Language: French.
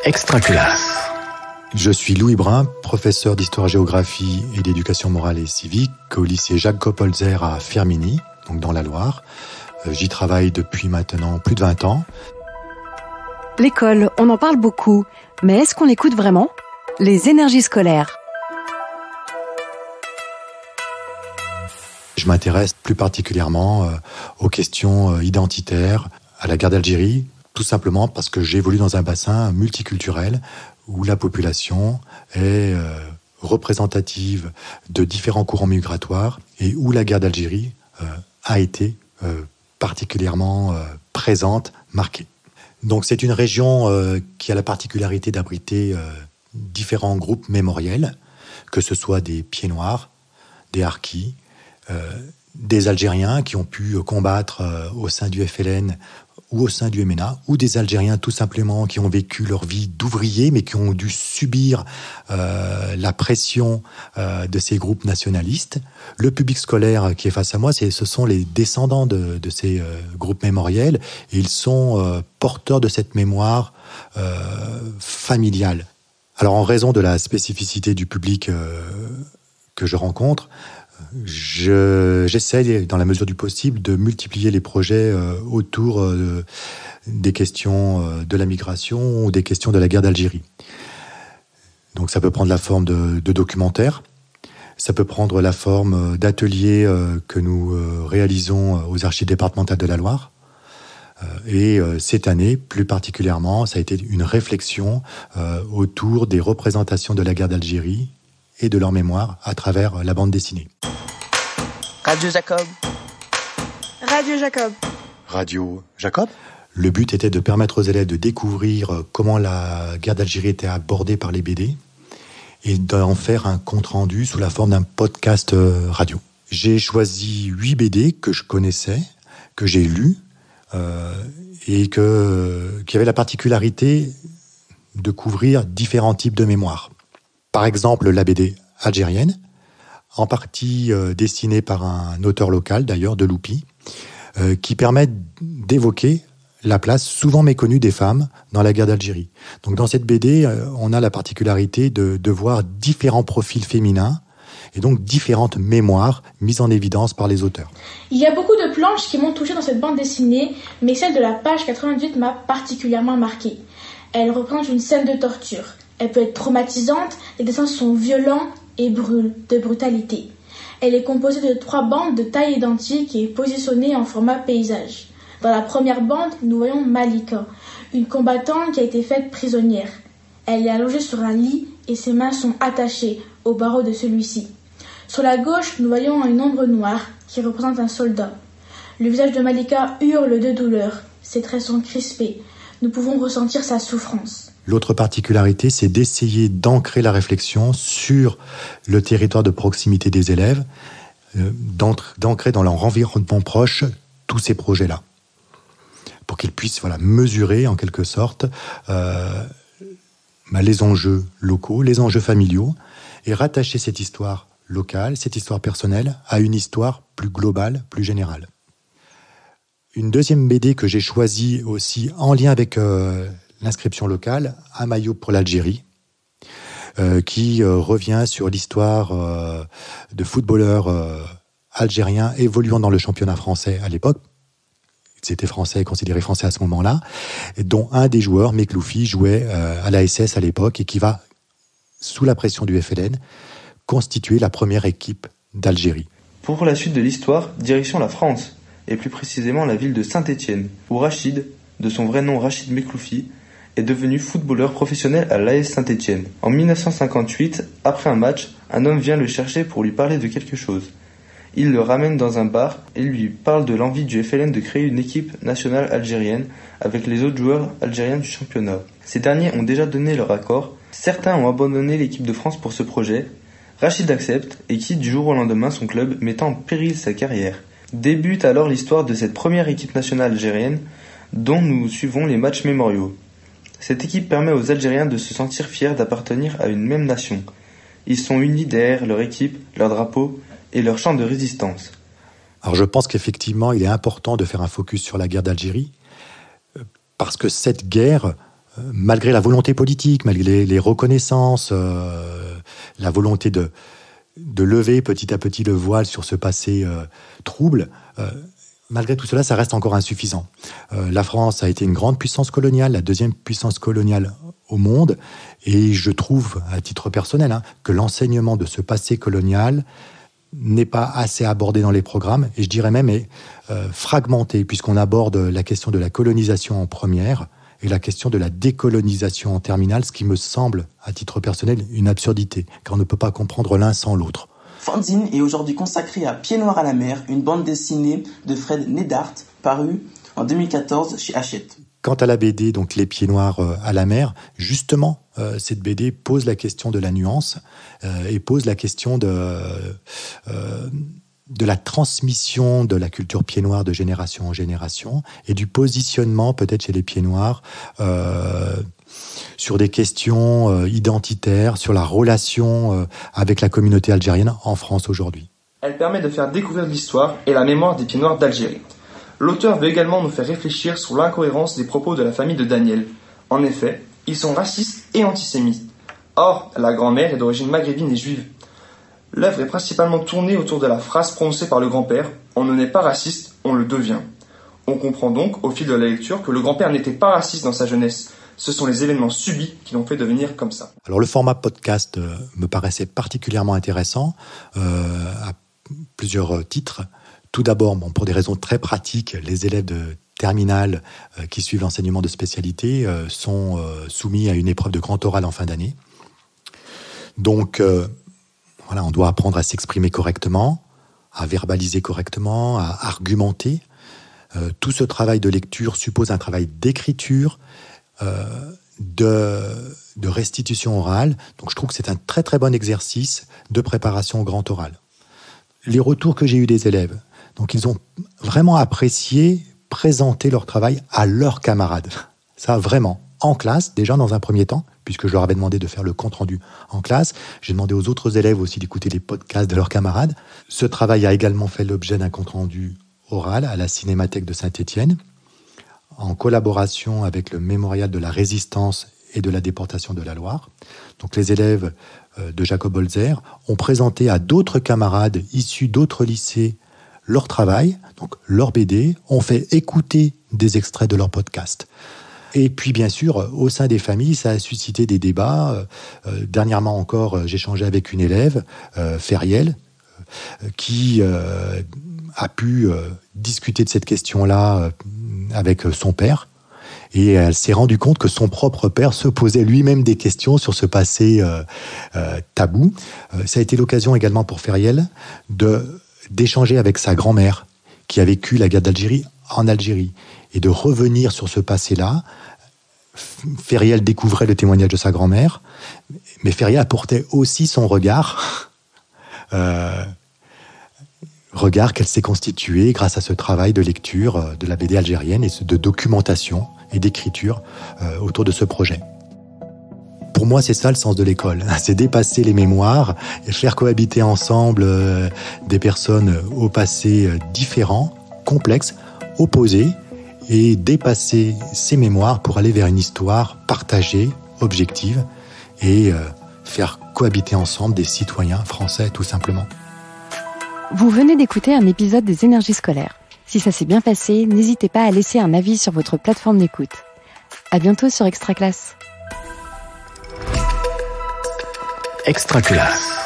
Extraculasse. Je suis Louis Brun, professeur d'histoire-géographie et d'éducation morale et civique au lycée Jacques Coppolzer à Firminy, donc dans la Loire. J'y travaille depuis maintenant plus de 20 ans. L'école, on en parle beaucoup, mais est-ce qu'on l'écoute vraiment ? Les énergies scolaires. Je m'intéresse plus particulièrement aux questions identitaires, à la guerre d'Algérie, tout simplement parce que j'évolue dans un bassin multiculturel où la population est représentative de différents courants migratoires et où la guerre d'Algérie a été particulièrement présente, marquée. Donc c'est une région qui a la particularité d'abriter différents groupes mémoriels, que ce soit des Pieds-Noirs, des Harkis, des Algériens qui ont pu combattre au sein du FLN ou au sein du MNA, ou des Algériens tout simplement qui ont vécu leur vie d'ouvriers mais qui ont dû subir la pression de ces groupes nationalistes. Le public scolaire qui est face à moi, ce sont les descendants de ces groupes mémoriels, et ils sont porteurs de cette mémoire familiale. Alors en raison de la spécificité du public que je rencontre, j'essaie, dans la mesure du possible, de multiplier les projets autour des questions de la migration ou des questions de la guerre d'Algérie. Donc ça peut prendre la forme de documentaires, ça peut prendre la forme d'ateliers que nous réalisons aux archives départementales de la Loire. Et cette année, plus particulièrement, ça a été une réflexion autour des représentations de la guerre d'Algérie et de leur mémoire à travers la bande dessinée. Radio Jacob. Radio Jacob. Radio Jacob. Le but était de permettre aux élèves de découvrir comment la guerre d'Algérie était abordée par les BD et d'en faire un compte-rendu sous la forme d'un podcast radio. J'ai choisi 8 BD que je connaissais, que j'ai lus, et qui avaient la particularité de couvrir différents types de mémoires. Par exemple, la BD algérienne, en partie dessinée par un auteur local, d'ailleurs, de Loupi, qui permet d'évoquer la place souvent méconnue des femmes dans la guerre d'Algérie. Donc dans cette BD, on a la particularité de voir différents profils féminins et donc différentes mémoires mises en évidence par les auteurs. Il y a beaucoup de planches qui m'ont touché dans cette bande dessinée, mais celle de la page 88 m'a particulièrement marquée. Elle représente une scène de torture. Elle peut être traumatisante, les dessins sont violents et brûlent de brutalité. Elle est composée de 3 bandes de taille identique et positionnée en format paysage. Dans la première bande, nous voyons Malika, une combattante qui a été faite prisonnière. Elle est allongée sur un lit et ses mains sont attachées aux barreaux de celui-ci. Sur la gauche, nous voyons une ombre noire qui représente un soldat. Le visage de Malika hurle de douleur, ses traits sont crispés. Nous pouvons ressentir sa souffrance. L'autre particularité, c'est d'essayer d'ancrer la réflexion sur le territoire de proximité des élèves, d'ancrer dans leur environnement proche tous ces projets-là, pour qu'ils puissent mesurer en quelque sorte les enjeux locaux, les enjeux familiaux, et rattacher cette histoire locale, cette histoire personnelle, à une histoire plus globale, plus générale. Une deuxième BD que j'ai choisie aussi en lien avec l'inscription locale, Un maillot pour l'Algérie, qui revient sur l'histoire de footballeurs algériens évoluant dans le championnat français à l'époque. Ils étaient français, considérés français à ce moment-là, dont un des joueurs, Mekloufi, jouait à la SS à l'époque et qui va, sous la pression du FLN, constituer la première équipe d'Algérie. Pour la suite de l'histoire, direction la France, et plus précisément la ville de Saint-Étienne, où Rachid, de son vrai nom Rachid Mekloufi, est devenu footballeur professionnel à l'AS Saint-Étienne. En 1958, après un match, un homme vient le chercher pour lui parler de quelque chose. Il le ramène dans un bar et lui parle de l'envie du FLN de créer une équipe nationale algérienne avec les autres joueurs algériens du championnat. Ces derniers ont déjà donné leur accord. Certains ont abandonné l'équipe de France pour ce projet. Rachid accepte et quitte du jour au lendemain son club, mettant en péril sa carrière. Débute alors l'histoire de cette première équipe nationale algérienne dont nous suivons les matchs mémoriaux. Cette équipe permet aux Algériens de se sentir fiers d'appartenir à une même nation. Ils sont unis derrière leur équipe, leur drapeau et leur chant de résistance. Alors je pense qu'effectivement, il est important de faire un focus sur la guerre d'Algérie, parce que cette guerre malgré la volonté politique, malgré les reconnaissances, la volonté de lever petit à petit le voile sur ce passé trouble, malgré tout cela, ça reste encore insuffisant. La France a été une grande puissance coloniale, la deuxième puissance coloniale au monde, et je trouve, à titre personnel, que l'enseignement de ce passé colonial n'est pas assez abordé dans les programmes, et je dirais même est fragmenté, puisqu'on aborde la question de la colonisation en première et la question de la décolonisation en terminale, ce qui me semble, à titre personnel, une absurdité, car on ne peut pas comprendre l'un sans l'autre. Fanzine est aujourd'hui consacrée à Pieds Noirs à la mer, une bande dessinée de Fred Neidhart, parue en 2014 chez Hachette. Quant à la BD, donc Les Pieds Noirs à la mer, justement, cette BD pose la question de la nuance et pose la question de la transmission de la culture pied noir de génération en génération et du positionnement peut-être chez les pieds noirs sur des questions identitaires, sur la relation avec la communauté algérienne en France aujourd'hui. Elle permet de faire découvrir l'histoire et la mémoire des pieds noirs d'Algérie. L'auteur veut également nous faire réfléchir sur l'incohérence des propos de la famille de Daniel. En effet, ils sont racistes et antisémites. Or, la grand-mère est d'origine maghrébine et juive. L'œuvre est principalement tournée autour de la phrase prononcée par le grand-père « On ne n'est pas raciste, on le devient ». On comprend donc, au fil de la lecture, que le grand-père n'était pas raciste dans sa jeunesse. Ce sont les événements subis qui l'ont fait devenir comme ça. Alors le format podcast me paraissait particulièrement intéressant à plusieurs titres. Tout d'abord, pour des raisons très pratiques, les élèves de terminale qui suivent l'enseignement de spécialité sont soumis à une épreuve de grand oral en fin d'année. Donc, on doit apprendre à s'exprimer correctement, à verbaliser correctement, à argumenter. Tout ce travail de lecture suppose un travail d'écriture, de restitution orale. Donc, je trouve que c'est un très très bon exercice de préparation au grand oral. Les retours que j'ai eus des élèves, donc ils ont vraiment apprécié présenter leur travail à leurs camarades. Ça, vraiment, en classe, déjà dans un premier temps, puisque je leur avais demandé de faire le compte-rendu en classe. J'ai demandé aux autres élèves aussi d'écouter les podcasts de leurs camarades. Ce travail a également fait l'objet d'un compte-rendu oral à la Cinémathèque de Saint-Étienne, en collaboration avec le Mémorial de la Résistance et de la Déportation de la Loire. Donc les élèves de Jacob Holzer ont présenté à d'autres camarades issus d'autres lycées leur travail, donc leur BD, ont fait écouter des extraits de leur podcast. Et puis bien sûr, au sein des familles, ça a suscité des débats. Dernièrement encore, j'ai échangé avec une élève, Feriel, qui a pu discuter de cette question-là avec son père. Et elle s'est rendue compte que son propre père se posait lui-même des questions sur ce passé tabou. Ça a été l'occasion également pour Feriel d'échanger avec sa grand-mère qui a vécu la guerre d'Algérie en Algérie et de revenir sur ce passé-là. Feriel découvrait le témoignage de sa grand-mère, mais Feriel apportait aussi son regard qu'elle s'est constitué grâce à ce travail de lecture de la BD algérienne et de documentation et d'écriture autour de ce projet. Pour moi, c'est ça le sens de l'école. C'est dépasser les mémoires et faire cohabiter ensemble des personnes au passé différent, complexes, opposés, et dépasser ces mémoires pour aller vers une histoire partagée, objective, et faire cohabiter ensemble des citoyens français, tout simplement. Vous venez d'écouter un épisode des Énergies scolaires. Si ça s'est bien passé, n'hésitez pas à laisser un avis sur votre plateforme d'écoute. À bientôt sur Extra Classe. Extra Classe.